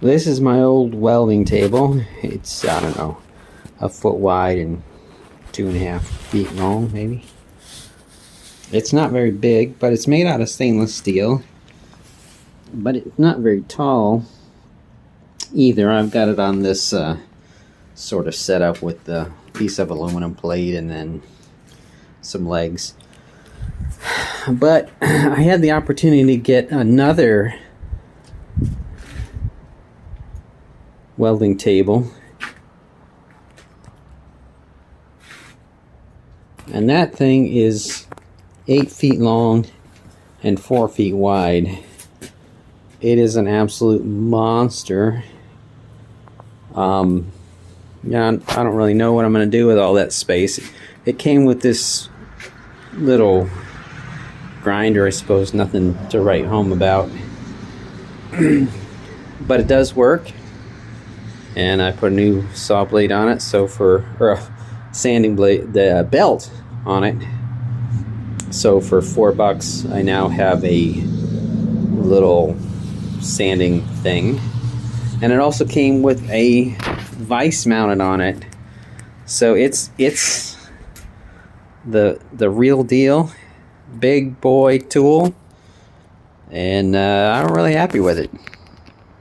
This is my old welding table. It's, I don't know, a foot wide and 2.5 feet long, maybe. It's not very big, but it's made out of stainless steel. But it's not very tall either. I've got it on this sort of setup with the piece of aluminum plate and then some legs. But I had the opportunity to get another welding table, and that thing is 8 feet long and 4 feet wide. It is an absolute monster. Yeah, I don't really know what I'm going to do with all that space. It came with this little grinder, I suppose, nothing to write home about. But it does work. And I put a new saw blade on it, or a sanding blade, the belt on it. So for $4, I now have a little sanding thing. And it also came with a vise mounted on it. So it's the real deal, big boy tool, and I'm really happy with it.